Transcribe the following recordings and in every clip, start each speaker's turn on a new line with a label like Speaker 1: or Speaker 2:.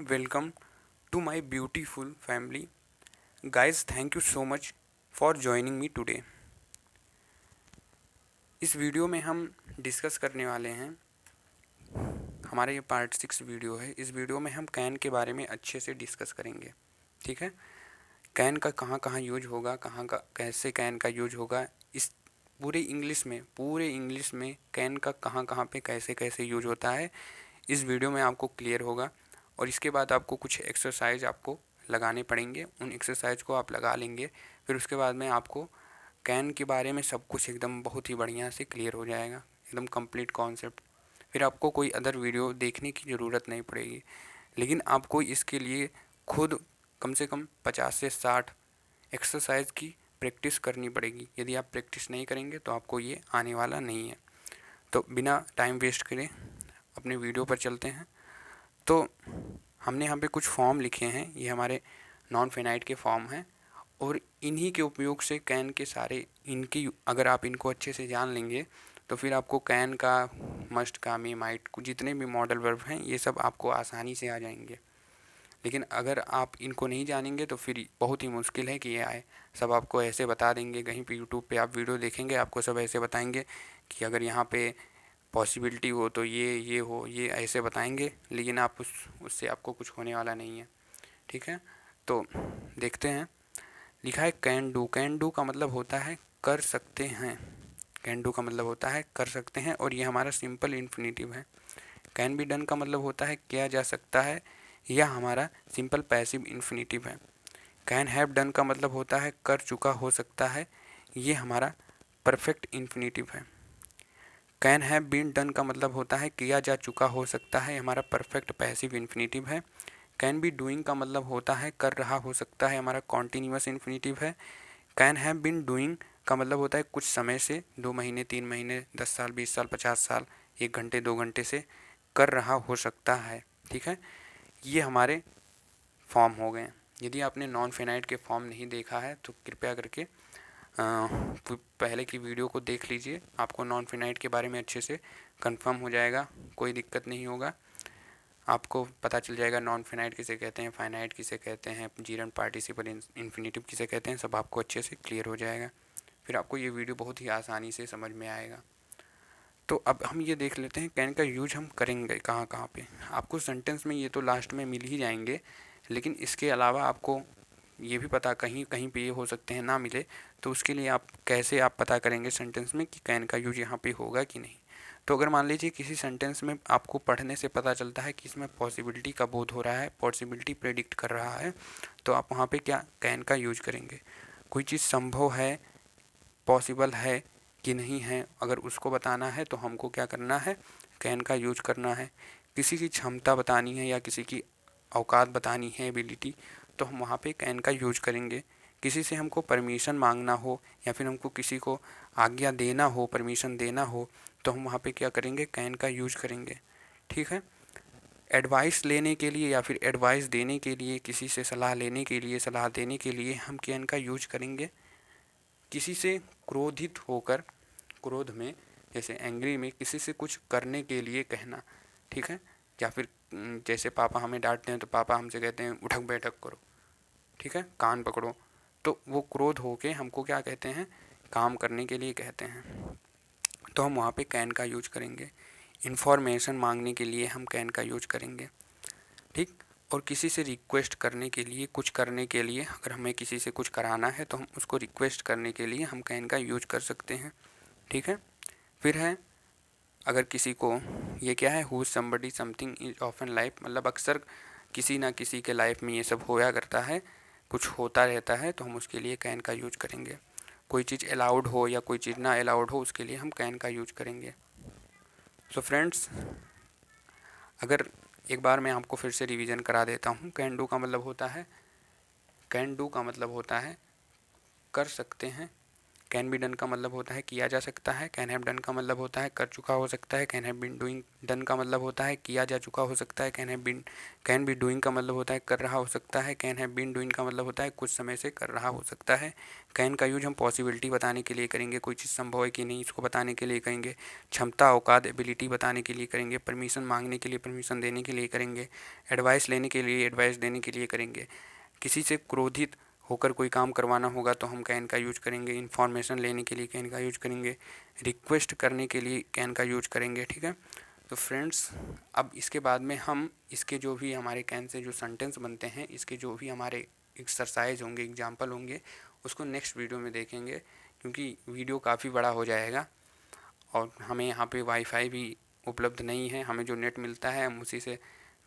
Speaker 1: welcome to my beautiful family. Guys, thank you so much for joining me today. इस video में हम discuss करने वाले हैं, हमारा ये पार्ट 6 वीडियो है। इस वीडियो में हम कैन के बारे में अच्छे से डिस्कस करेंगे। ठीक है, कैन का कहाँ कहाँ यूज होगा, कहाँ का कैसे कैन का यूज होगा, इस पूरे इंग्लिश में कैन का कहाँ कहाँ पे कैसे कैसे यूज होता है, इस वीडियो में आपको क्लियर होगा। और इसके बाद आपको कुछ एक्सरसाइज आपको लगाने पड़ेंगे, उन एक्सरसाइज को आप लगा लेंगे। फिर उसके बाद में आपको कैन के बारे में सब कुछ एकदम बहुत ही बढ़िया से क्लियर हो जाएगा, एकदम कंप्लीट कॉन्सेप्ट। फिर आपको कोई अदर वीडियो देखने की ज़रूरत नहीं पड़ेगी। लेकिन आपको इसके लिए खुद कम से कम 50 से 60 एक्सरसाइज की प्रैक्टिस करनी पड़ेगी। यदि आप प्रैक्टिस नहीं करेंगे तो आपको ये आने वाला नहीं है। तो बिना टाइम वेस्ट करे अपने वीडियो पर चलते हैं। तो हमने यहाँ पे कुछ फॉर्म लिखे हैं, ये हमारे नॉन फिनाइट के फॉर्म हैं और इन्हीं के उपयोग से कैन के सारे इनकी अगर आप इनको अच्छे से जान लेंगे तो फिर आपको कैन का, मस्ट का, मे, माइट जितने भी मॉडल वर्ब हैं ये सब आपको आसानी से आ जाएंगे। लेकिन अगर आप इनको नहीं जानेंगे तो फिर बहुत ही मुश्किल है कि ये आए। सब आपको ऐसे बता देंगे, कहीं पे यूट्यूब पे आप वीडियो देखेंगे आपको सब ऐसे बताएंगे कि अगर यहाँ पे पॉसिबिलिटी हो तो ये हो, ये ऐसे बताएंगे, लेकिन आप उससे आपको कुछ होने वाला नहीं है। ठीक है, तो देखते हैं। लिखा है कैन डू। कैन डू का मतलब होता है कर सकते हैं। कैन डू का मतलब होता है कर सकते हैं और ये हमारा सिंपल इन्फिनिटिव है। कैन बी डन का मतलब होता है किया जा सकता है, यह हमारा सिंपल पैसिव इन्फिनिटिव है। कैन हैव डन का मतलब होता है कर चुका हो सकता है, ये हमारा परफेक्ट इन्फिनिटिव है। कैन हैव बीन डन का मतलब होता है किया जा चुका हो सकता है, हमारा परफेक्ट पैसिव इन्फिनिटिव है। कैन बी डूइंग का मतलब होता है कर रहा हो सकता है, हमारा कॉन्टीन्यूअस इन्फिनिटिव है। कैन हैव बीन डूइंग का मतलब होता है कुछ समय से, 2 महीने, 3 महीने, 10 साल, 20 साल, 50 साल, 1 घंटे, 2 घंटे से कर रहा हो सकता है। ठीक है, ये हमारे फॉर्म हो गए। यदि आपने नॉन फिनाइट के फॉर्म नहीं देखा है तो कृपया करके पहले की वीडियो को देख लीजिए, आपको नॉन फिनाइट के बारे में अच्छे से कंफर्म हो जाएगा, कोई दिक्कत नहीं होगा। आपको पता चल जाएगा नॉन फिनाइट किसे कहते हैं, फाइनाइट किसे कहते हैं, जीरंट पार्टिसिपल इन्फिनिटिव किसे कहते हैं, सब आपको अच्छे से क्लियर हो जाएगा। फिर आपको ये वीडियो बहुत ही आसानी से समझ में आएगा। तो अब हम ये देख लेते हैं कैन का यूज हम करेंगे कहाँ कहाँ पे। आपको सेंटेंस में ये तो लास्ट में मिल ही जाएंगे, लेकिन इसके अलावा आपको ये भी पता कहीं कहीं पे ये हो सकते हैं ना मिले, तो उसके लिए आप कैसे आप पता करेंगे सेंटेंस में कि कैन का यूज यहाँ पे होगा कि नहीं। तो अगर मान लीजिए किसी सेंटेंस में आपको पढ़ने से पता चलता है कि इसमें पॉसिबिलिटी का बोध हो रहा है, पॉसिबिलिटी प्रेडिक्ट कर रहा है, तो आप वहाँ पे क्या कैन का यूज करेंगे। कोई चीज़ संभव है, पॉसिबल है कि नहीं है, अगर उसको बताना है तो हमको क्या करना है, कैन का यूज करना है। किसी की क्षमता बतानी है या किसी की औकात बतानी है, एबिलिटी, तो हम वहाँ पे कैन का यूज करेंगे। किसी से हमको परमिशन मांगना हो या फिर हमको किसी को आज्ञा देना हो, परमिशन देना हो, तो हम वहाँ पे क्या करेंगे, कैन का यूज करेंगे। ठीक है, एडवाइस लेने के लिए या फिर एडवाइस देने के लिए, किसी से सलाह लेने के लिए, सलाह देने के लिए हम कैन का यूज करेंगे। किसी से क्रोधित होकर, क्रोध में जैसे एंग्री में किसी से कुछ करने के लिए कहना। ठीक है, या फिर जैसे पापा हमें डांटते हैं तो पापा हमसे कहते हैं उठक बैठक करो, ठीक है, कान पकड़ो, तो वो क्रोध होके हमको क्या कहते हैं, काम करने के लिए कहते हैं, तो हम वहाँ पे कैन का यूज करेंगे। इन्फॉर्मेशन मांगने के लिए हम कैन का यूज करेंगे। ठीक, और किसी से रिक्वेस्ट करने के लिए, कुछ करने के लिए, अगर हमें किसी से कुछ कराना है तो हम उसको रिक्वेस्ट करने के लिए हम कैन का यूज कर सकते हैं। ठीक है, फिर है अगर किसी को, ये क्या है, who somebody something is often life, मतलब अक्सर किसी ना किसी के लाइफ में ये सब होया करता है, कुछ होता रहता है, तो हम उसके लिए कैन का यूज करेंगे। कोई चीज़ अलाउड हो या कोई चीज़ ना अलाउड हो, उसके लिए हम कैन का यूज करेंगे। सो फ्रेंड्स, अगर एक बार मैं आपको फिर से रिवीजन करा देता हूँ। कैन डू का मतलब होता है, कैन डू का मतलब होता है कर सकते हैं, कैन बी डन का मतलब होता है किया जा सकता है, कैन हैव डन का मतलब होता है कर चुका हो सकता है, can have been doing done का मतलब होता है किया जा चुका हो सकता है, कैन बी डूइंग का मतलब होता है कर रहा हो सकता है, कैन हैव बीन डूइंग का मतलब होता है कुछ समय से कर रहा हो सकता है। कैन का यूज हम पॉसिबिलिटी बताने के लिए करेंगे, कोई चीज़ संभव है कि नहीं इसको बताने के लिए करेंगे, क्षमता औकात एबिलिटी बताने के लिए करेंगे, परमिशन मांगने के लिए परमिशन देने के लिए करेंगे, एडवाइस लेने के लिए एडवाइस देने के लिए करेंगे, किसी से क्रोधित होकर कोई काम करवाना होगा तो हम कैन का यूज करेंगे, इन्फॉर्मेशन लेने के लिए कैन का यूज करेंगे, रिक्वेस्ट करने के लिए कैन का यूज करेंगे। ठीक है, तो फ्रेंड्स अब इसके बाद में हम इसके जो भी हमारे कैन से जो सेंटेंस बनते हैं, इसके जो भी हमारे एक्सरसाइज होंगे, एग्जाम्पल होंगे, उसको नेक्स्ट वीडियो में देखेंगे, क्योंकि वीडियो काफ़ी बड़ा हो जाएगा और हमें यहाँ पे वाईफाई भी उपलब्ध नहीं है, हमें जो नेट मिलता है हम उसी से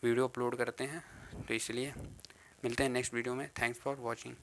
Speaker 1: वीडियो अपलोड करते हैं, तो इसलिए मिलते हैं नेक्स्ट वीडियो में। Thanks for watching.